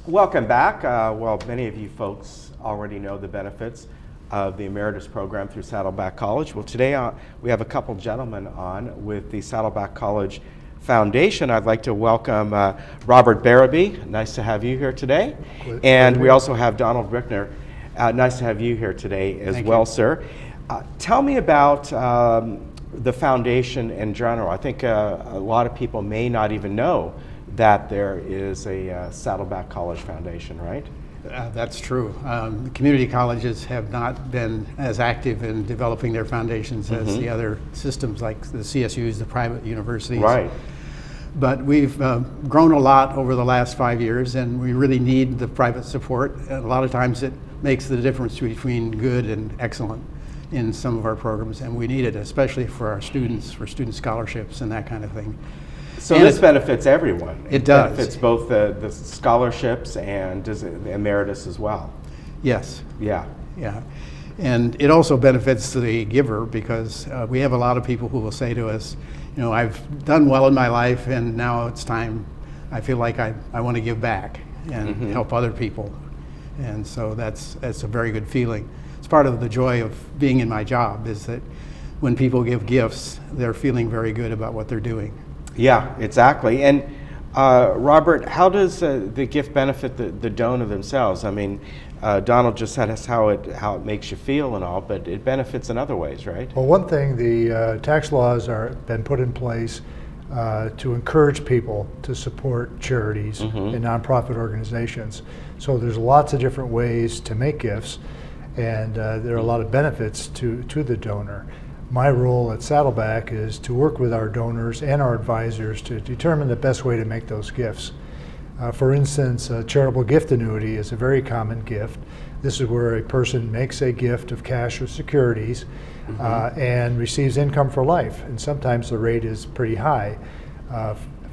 Welcome back. Well, many of you folks already know the benefits of the Emeritus program through Saddleback College. Well, today we have a couple gentlemen on with the Saddleback College Foundation. I'd like to welcome Robert Barabee. Nice to have you here today. And we also have Donald Rickner. Nice to have you here today as well, sir. Tell me about the foundation in general. I think a lot of people may not even know that there is a Saddleback College Foundation, right? That's true. The community colleges have not been as active in developing their foundations as the other systems like the CSUs, the private universities. Right. But we've grown a lot over the last 5 years, and we really need the private support. A lot of times it makes the difference between good and excellent in some of our programs, and we need it, especially for our students, for student scholarships and that kind of thing. So and this benefits everyone. It does. Benefits both the scholarships and the emeritus as well. Yes. Yeah. Yeah. And it also benefits the giver because we have a lot of people who will say to us, you know, I've done well in my life and now it's time, I feel like I want to give back and help other people. And so that's a very good feeling. It's part of the joy of being in my job is that when people give gifts, they're feeling very good about what they're doing. Yeah, exactly. And Robert, how does the gift benefit the donor themselves? I mean, Donald just said us how it makes you feel and all, but it benefits in other ways, right? Well, one thing, the tax laws are been put in place to encourage people to support charities and nonprofit organizations. So there's lots of different ways to make gifts, and there are a lot of benefits to the donor. My role at Saddleback is to work with our donors and our advisors to determine the best way to make those gifts. For instance, a charitable gift annuity is a very common gift. This is where a person makes a gift of cash or securities and receives income for life, and sometimes the rate is pretty high.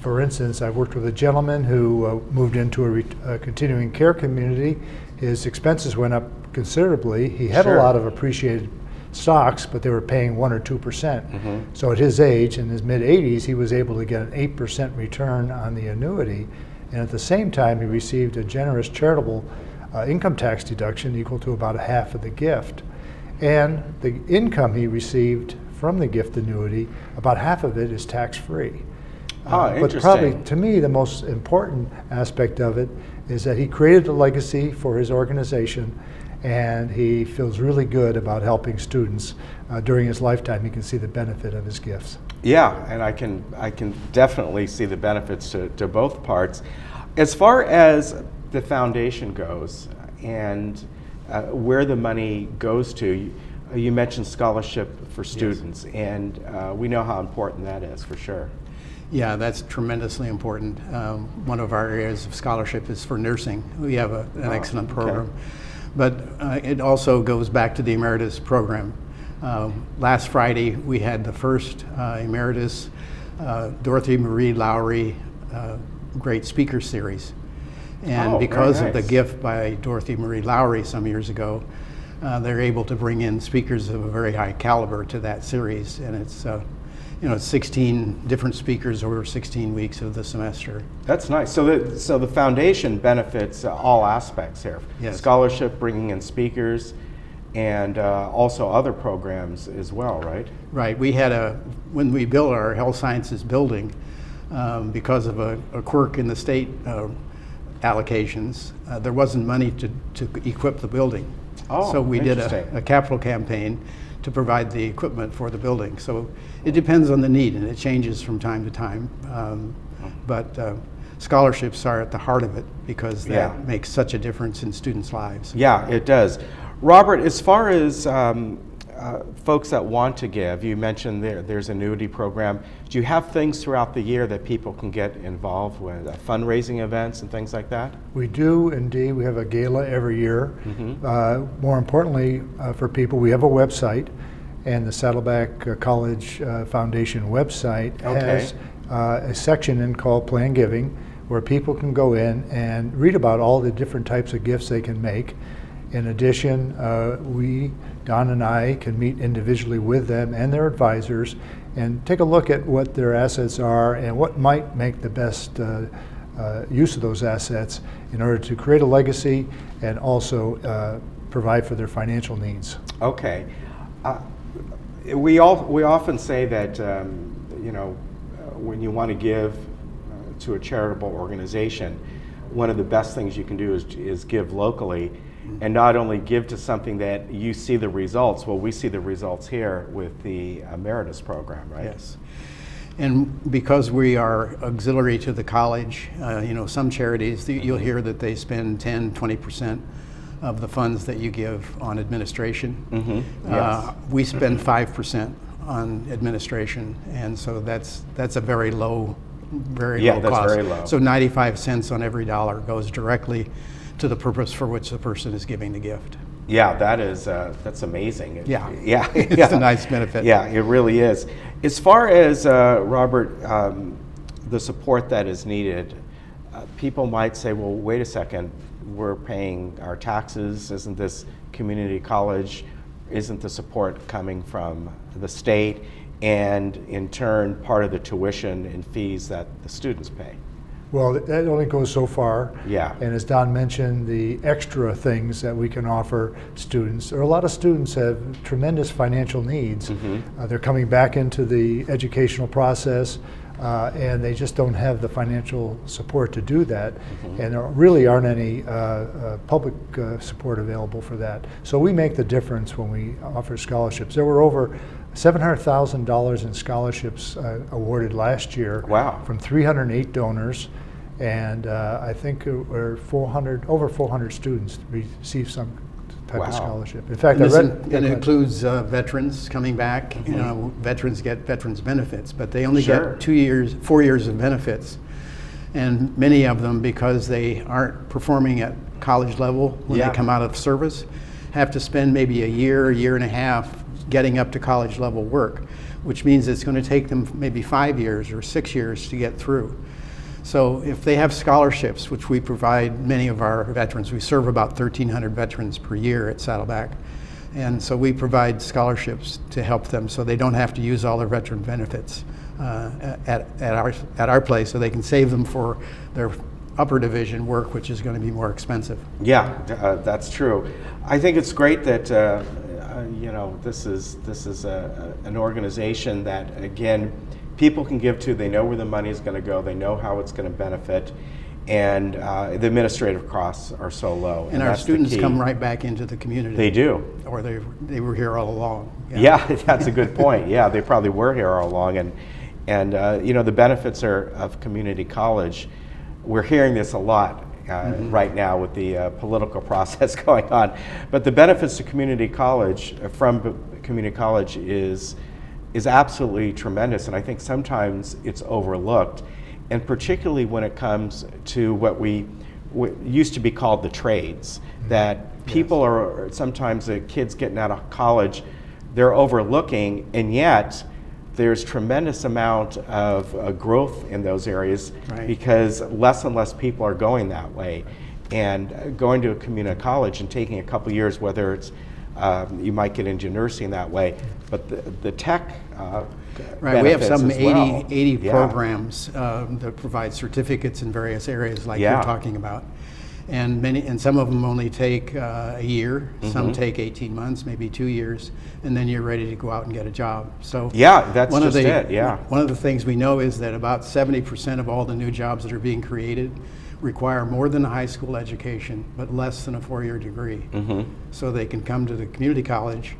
For instance, I worked with a gentleman who moved into a continuing care community. His expenses went up considerably. He had a lot of appreciated stocks, but they were paying 1 or 2%. So at his age, in his mid-80s, he was able to get an 8% return on the annuity, and at the same time he received a generous charitable income tax deduction equal to about half of the gift. And the income he received from the gift annuity, about half of it is tax-free. But probably, to me, the most important aspect of it is that he created a legacy for his organization, and he feels really good about helping students during his lifetime. He can see the benefit of his gifts. Yeah, and I can definitely see the benefits to both parts. As far as the foundation goes and where the money goes to, you mentioned scholarship for students, and we know how important that is for sure. Yeah, that's tremendously important. One of our areas of scholarship is for nursing. We have an excellent program. But it also goes back to the Emeritus program. Last Friday, we had the first Emeritus Dorothy Marie Lowry Great Speaker Series. And because of the gift by Dorothy Marie Lowry some years ago, they're able to bring in speakers of a very high caliber to that series. And it's 16 different speakers over 16 weeks of the semester. That's nice. So the foundation benefits all aspects here. Yes. Scholarship, bringing in speakers, and also other programs as well, right? Right. We had when we built our health sciences building, because of a quirk in the state allocations, there wasn't money to equip the building. So we did a capital campaign to provide the equipment for the building. So it depends on the need, and it changes from time to time. But scholarships are at the heart of it because that makes such a difference in students' lives. Yeah, it does. Robert, as far as folks that want to give, you mentioned there's an annuity program. Do you have things throughout the year that people can get involved with, fundraising events and things like that? We do indeed. We have a gala every year. More importantly for people, we have a website, and the Saddleback College Foundation website has a section called Plan Giving, where people can go in and read about all the different types of gifts they can make. In addition, Don and I can meet individually with them and their advisors and take a look at what their assets are and what might make the best use of those assets in order to create a legacy and also provide for their financial needs. Okay. We often say that when you want to give to a charitable organization, one of the best things you can do is give locally, and not only give to something that you see the results. Well, we see the results here with the Emeritus program, right? Yes. And because we are auxiliary to the college, some charities, you'll hear that they spend 10, 20% of the funds that you give on administration. Mm-hmm. Yes. We spend 5% on administration, and so that's a very low low that's cost. very low. So 95 cents on every dollar goes directly to the purpose for which the person is giving the gift. Yeah, that's amazing. Yeah. It's a nice benefit. Yeah, it really is. As far as Robert, the support that is needed, people might say, well, wait a second, we're paying our taxes. Isn't this community college? Isn't the support coming from the state? And in turn, part of the tuition and fees that the students pay. Well, that only goes so far. Yeah. And as Don mentioned, the extra things that we can offer students, or a lot of students have tremendous financial needs. Mm-hmm. They're coming back into the educational process, and they just don't have the financial support to do that. Mm-hmm. And there really aren't any public support available for that. So we make the difference when we offer scholarships. There were over $700,000 in scholarships awarded last year. Wow. From 308 donors, and I think over 400 students received some type Wow. of scholarship. In fact, And I read it includes veterans coming back. Mm-hmm. Veterans get veterans benefits, but they only Sure. get 4 years of benefits. And many of them, because they aren't performing at college level when Yeah. they come out of service, have to spend maybe a year and a half getting up to college level work, which means it's going to take them maybe 5 years or 6 years to get through. So if they have scholarships, which we provide many of our veterans, we serve about 1,300 veterans per year at Saddleback, and so we provide scholarships to help them so they don't have to use all their veteran benefits at our place, so they can save them for their upper division work, which is going to be more expensive. Yeah, that's true. I think it's great that this is an organization that, again, people can give to. They know where the money is going to go. They know how it's going to benefit, and the administrative costs are so low. And our that's the students key. come right back into the community. They do. Or they were here all along. Yeah, that's a good point. Yeah, they probably were here all along, and the benefits of community college. We're hearing this a lot right now with the political process going on, but the benefits to community college from community college is absolutely tremendous, and I think sometimes it's overlooked, and particularly when it comes to what used to be called the trades, that people are sometimes the kids getting out of college, they're overlooking, and yet there's tremendous amount of growth in those areas. Right. Because less and less people are going that way, and going to a community college and taking a couple years, whether it's you might get into nursing that way, but the tech Right, we have some benefits as well. 80 Yeah. programs that provide certificates in various areas like Yeah. you're talking about. And some of them only take a year, some take 18 months, maybe 2 years, and then you're ready to go out and get a job. So Yeah, that's one of just the, it, yeah. One of the things we know is that about 70% of all the new jobs that are being created require more than a high school education, but less than a 4-year degree. So they can come to the community college.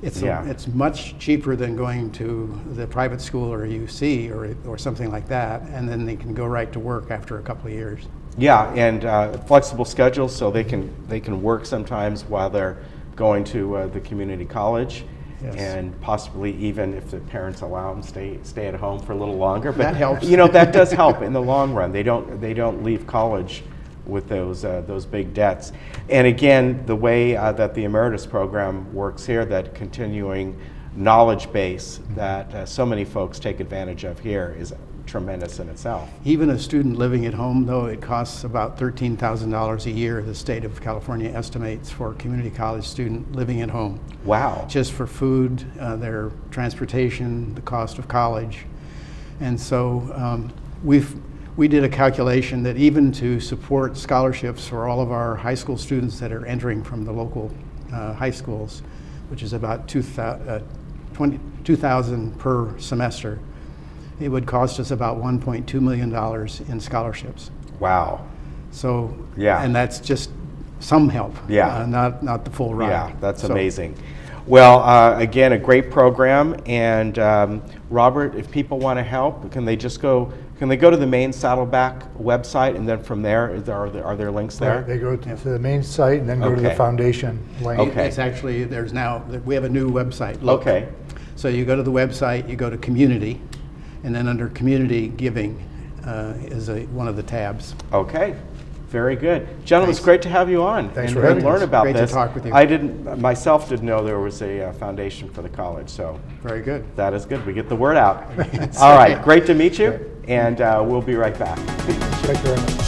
It's much cheaper than going to the private school or UC or something like that, and then they can go right to work after a couple of years. Yeah, and flexible schedules, so they can work sometimes while they're going to the community college, Yes. and possibly even if the parents allow them, stay at home for a little longer. But That helps. that does help in the long run. They don't leave college with those big debts. And again, the way that the Emeritus program works here, that continuing knowledge base that so many folks take advantage of here, is tremendous in itself. Even a student living at home, though, it costs about $13,000 a year, the state of California estimates, for a community college student living at home. Wow. Just for food, their transportation, the cost of college. And so we did a calculation that even to support scholarships for all of our high school students that are entering from the local high schools, which is about $2,000 per semester, it would cost us about $1.2 million in scholarships. Wow. So, Yeah. and that's just some help, Yeah. not the full ride. Yeah, that's So, amazing. Well, again, a great program. And Robert, if people want to help, can they go to the main Saddleback website, and then from there, are there links there? They go to the main site and then go to the Okay. foundation link. Okay. It's actually, we have a new website. Okay. So you go to the website, you go to community, and then under community giving is one of the tabs. Okay. Very good. Gentlemen, it's Thanks. great to have you on Thanks and for having learn us. about Great to this. talk with you. I myself didn't know there was a foundation for the college, so Very good. that is good. We get the word out. All right. Great to meet you, and we'll be right back. Thank you very much.